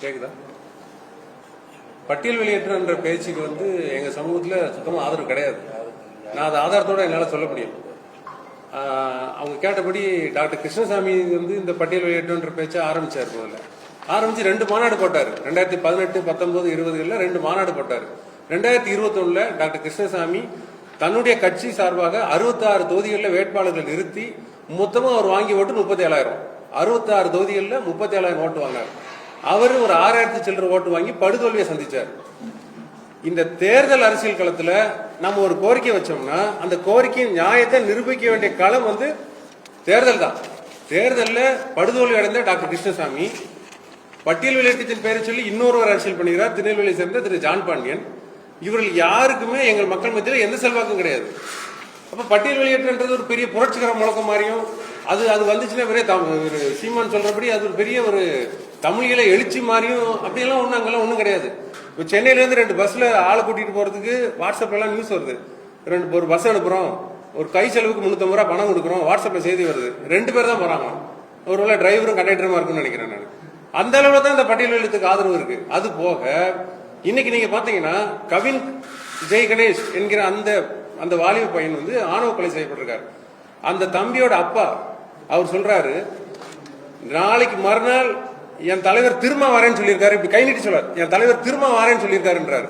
கேக்குதா? பட்டியல் வெளியேற்ற பேச்சுக்கு எங்க சமூகத்துல சுத்தமா ஆதரவு கிடையாது. நான் அது ஆதாரத்தோட என்னால சொல்ல முடியும். அவங்க கேட்டபடி டாக்டர் கிருஷ்ணசாமி இந்த பட்டியல் வெளியேற்ற பேச்சை ஆரம்பிச்சார். முதல்ல ஆரம்பிச்சு 2 மாநாடு போட்டாரு. 2018, 19, 20 2 மாநாடு போட்டாரு. 2021 டாக்டர் கிருஷ்ணசாமி தன்னுடைய கட்சி சார்பாக 66 தொகுதிகளில் வேட்பாளர்கள் நிறுத்தி மொத்தமா அவர் வாங்கி ஓட்டு 37,000. 66 தொகுதிகளில் 37,000 ஓட்டு வாங்கினார். அவரு ஒரு 6,000 சில்லற ஓட்டு வாங்கி படுதோல்வியை சந்திச்சார். இந்த தேர்தல் அரசியல் களத்துல நம்ம ஒரு கோரிக்கை வச்சோம்னா அந்த கோரிக்கையின் நியாயத்தை நிரூபிக்க வேண்டிய களம் தேர்தல் தான். தேர்தலில் படுதோல்வி அடைந்த டாக்டர் கிருஷ்ணசாமி பட்டியல் வெளியேற்றத்தின் பெயரை சொல்லி இன்னொருவர் அரசியல் பண்ணுகிறார். திருநெல்வேலியை சேர்ந்த திரு ஜான் பாண்டியன். இவர்கள் யாருக்குமே எங்கள் மக்கள் மத்தியில் எந்த செல்வாக்கும் கிடையாது. அப்ப பட்டியல் வெளியேற்றன்றது ஒரு பெரிய புரட்சிகர முழக்கம் மாதிரியும் அது வந்துச்சுன்னா பெரிய சீமான் சொல்றபடி அது ஒரு பெரிய ஒரு தமிழில எழுச்சி மாதிரியும் அப்படியெல்லாம் ஒன்றும் அங்கெல்லாம் ஒன்றும் கிடையாது. இப்போ சென்னையிலேருந்து 2 பஸ்ல ஆளை கூட்டிட்டு போறதுக்கு வாட்ஸ்அப்ல எல்லாம் நியூஸ் வருது. ஒரு பஸ் அனுப்புறோம், ஒரு கை செலவுக்கு 350 ரூபா பணம் கொடுக்குறோம், வாட்ஸ்அப்ல செய்தி வருது. 2 பேர் தான் போறாங்க. ஒருவேளை டிரைவரும் கண்டக்டருமா இருக்குன்னு நினைக்கிறேன் நான். அந்த அளவுல தான் இந்த பட்டியல் வெளியேற்றத்துக்கு ஆதரவு இருக்கு. அது போக இன்னைக்கு நீங்க பாத்தீங்கன்னா கவின் ஜெய் கணேஷ் என்கிற அந்த வாலிப பையன் ஆணவ கொலை செய்யப்பட்டிருக்காரு. அந்த தம்பியோட அப்பா அவர் சொல்றாரு, நாளைக்கு மறுநாள் என் தலைவர் திரும்ப வரேன்னு சொல்லியிருக்காரு. இப்படி கை நீட்டி சொல்றாரு, என் தலைவர் திரும்ப வரேன்னு சொல்லியிருக்காருன்றாரு.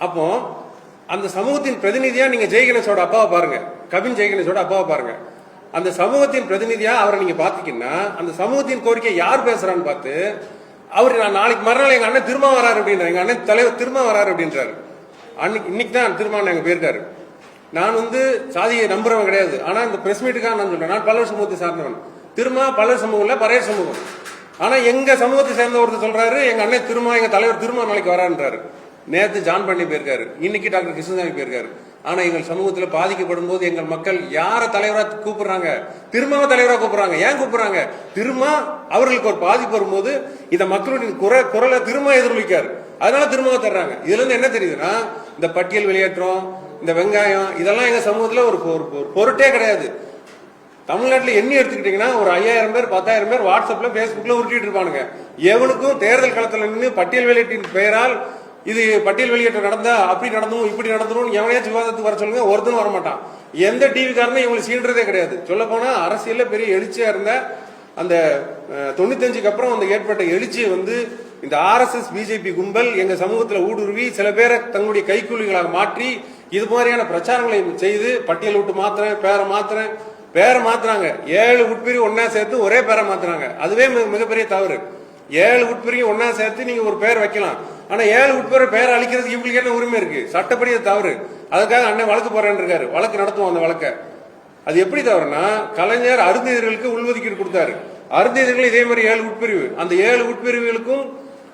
அப்போ அந்த சமூகத்தின் பிரதிநிதியா நீங்க ஜெய் கணேஷோட அப்பாவை பாருங்க, கவின் ஜெய் கணேஷோட அப்பாவை பாருங்க. அந்த சமூகத்தின் பிரதிநிதியா அவரை நீங்க பாத்தீங்கன்னா அந்த சமூகத்தின் கோரிக்கை யார் பேசுறான்னு பார்த்து அவர் நான் நாளைக்கு மறுநாள் எங்க அண்ணன் திரும்ப வராரு அப்படின்ற, எங்க அண்ணன் தலைவர் திரும்ப வராரு அப்படின்றாரு. இன்னைக்கு தான் திரும்ப எங்க போயிருக்காரு. நான் சாதியை நம்புறவன் கிடையாது. ஆனா இந்த பிரஸ் மீட்டுக்காக நான் சொல்றேன், நான் பல்லர் சமூகத்தை சார்ந்தவன். திரும்ப பல்லர் சமூகம் இல்ல, பறையர் சமூகம். ஆனா எங்க சமூகத்தை சேர்ந்த ஒருத்தர் சொல்றாரு எங்க அண்ணன் திரும்ப எங்க தலைவர் திரும்ப நாளைக்கு வரான்றாரு. நேற்று ஜான் பண்ணி போயிருக்காரு, இன்னைக்கு டாக்டர் கிருஷ்ணசாமி போயிருக்காரு. ஆனா எங்கள் சமூகத்துல பாதிக்கப்படும் போது எங்கள் மக்கள் யார தலைவரா கூப்பிடுறாங்க? திரும்ப தலைவரா கூப்பிடுறாங்க. ஏன் கூப்பிடுறாங்க? திரும்ப அவர்களுக்கு ஒரு பாதிப்பு வரும்போது இந்த மக்களுடைய குரலை திரும்ப எதிரொலிக்காரு, அதனால திரும்ப தர்றாங்க. இதுல இருந்து என்ன தெரியுதுன்னா இந்த பட்டியல் வெளியேற்றம், இந்த வெங்காயம் இதெல்லாம் எங்க சமூகத்துல ஒரு பொருட்டே கிடையாது. தமிழ்நாட்டில் எண்ணி எடுத்துக்கிட்டீங்கன்னா ஒரு 5,000 பேர் 10,000 பேர் வாட்ஸ்அப்ல பேஸ்புக்ல உருட்டிட்டு இருப்பானுங்க. எவனுக்கும் தேர்தல் களத்தில் நின்று பட்டியல் வெளியீட்டின் பெயரால் இது பட்டியல் வெளியேற்றம் நடந்தா அப்படி நடந்தும் இப்படி நடந்துரும் எவனையாச்சும் விவாதத்துக்கு வர சொல்லுங்க, ஒருத்தனும் வரமாட்டான். எந்த டிவி காரனும் இவங்களை சீன்றதே கிடையாது. சொல்ல போனா அரசியல்ல பெரிய எழுச்சியா இருந்த அந்த 95க்கு அப்புறம் ஏற்பட்ட எழுச்சியை இந்த RSS பிஜேபி கும்பல் எங்க சமூகத்துல ஊடுருவி சில பேரை தங்களுடைய கைக்கூலிகளாக மாற்றி இது மாதிரியான பிரச்சாரங்களை செய்து பட்டியல் விட்டு மாத்துறேன், பேரை மாத்துறாங்க. 7 உட்பிரிவு ஒன்னா சேர்த்து ஒரே பேரை மாத்துறாங்க. அதுவே மிகப்பெரிய தவறு. 7 உட்பிரிவு ஒன்னா சேர்த்து நீங்க ஒரு பேர் வைக்கலாம். ஆனா 7 உட்பிரிவு பேரை அழிக்கிறதுக்கு இவங்களுக்கு என்ன உரிமை இருக்கு? சட்டப்படி அது தவறு. அதுக்காக அண்ணன் வழக்கு போறேன்னு இருக்காரு. வழக்கு நடத்துவோம். அந்த வழக்க அது எப்படி தவறுனா, கலைஞர் அருந்ததியர்களுக்கு உள்ஒதுக்கீடு கொடுத்தாரு. அருந்ததியர்கள் இதே மாதிரி 7 உட்பிரிவு, அந்த 7 உட்பிரிவுகளுக்கும்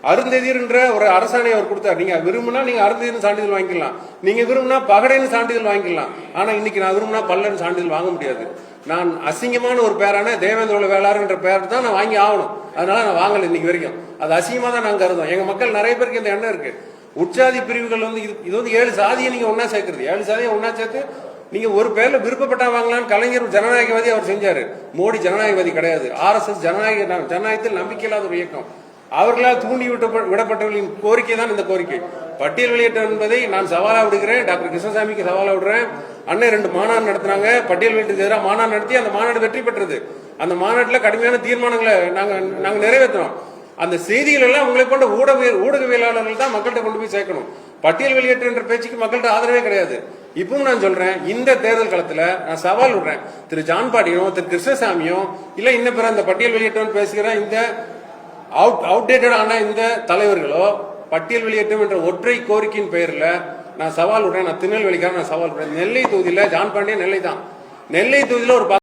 அருந்ததியர் என்ற ஒரு அரசாணை அவர் கொடுத்தார். நீங்க விரும்பினா நீங்க அருந்ததியர் சான்றிதழ் வாங்கிக்கலாம், நீங்க விரும்பினா பகடைன்னு சான்றிதழ் வாங்கிக்கலாம். ஆனா இன்னைக்கு நான் விரும்பினா பல்லன் சான்றிதழ் வாங்க முடியாது. நான் அசிங்கமான ஒரு பேரான தேவேந்திர வேளாளர் என்ற பேர் தான் நான் வாங்கி ஆகணும். அதனால நான் வாங்கல இன்னைக்கு வரைக்கும். அது அசிங்கமா தான் நாங்க கருதும். எங்க மக்கள் நிறைய பேருக்கு இந்த எண்ணம் இருக்கு. உட்சாதி பிரிவுகள் இது 7 சாதியை நீங்க ஒன்னா சேர்க்கறது. 7 சாதியை ஒன்னா சேர்த்து நீங்க ஒரு பேர்ல விருப்பப்பட்டா வாங்கலாம்னு கலைஞர் ஜனநாயகவாதி அவர் செஞ்சாரு. மோடி ஜனநாயகவாதி கிடையாது. RSS ஜனநாயகத்தில் நம்பிக்கை இல்லாத ஒரு இயக்கம். அவர்களால் தூண்டி விடப்பட்டவர்களின் கோரிக்கை தான் இந்த கோரிக்கை. பட்டியல் வெளியேற்றம் என்பதை நான் சவாலா விடுகிறேன். டாக்டர் கிருஷ்ணசாமிக்கு சவாலா விடுறேன். அண்ணன் 2 மாநாடு நடத்தினாங்க. பட்டியல் வெளியேற்றத்துக்கு எதிராக மாநாடு நடத்தி அந்த மாநாடு வெற்றி பெற்றது. அந்த மாநாட்டில் கடுமையான தீர்மானங்களை நாங்க நிறைவேற்றோம். அந்த செய்திகள் எல்லாம் உங்களை போன்ற ஊடகவியலாளர்கள் தான் மக்கள்கிட்ட கொண்டு போய் சேர்க்கணும். பட்டியல் வெளியேற்றம் என்ற பேச்சுக்கு மக்கள்கிட்ட ஆதரவே கிடையாது. இப்பவும் நான் சொல்றேன், இந்த தேர்தல் களத்துல நான் சவால் விடுறேன். திரு ஜான் பாண்டியனோ திரு கிருஷ்ணசாமியோ இல்ல இன்ன பிற அந்த பட்டியல் வெளியேற்றம் பேசுகிற இந்த அவுடேட்டடான இந்த தலைவர்களோ பட்டியல் வெளியேற்றம் என்ற ஒற்றை கோரிக்கையின் பெயர்ல நான் சவால் விடுறேன். நான் திருநெல்வேலிக்காக நான் சவால் விடுறேன். நெல்லை தொகுதியில ஜான் பாண்டியன் நெல்லை தான். நெல்லை தொகுதியில ஒரு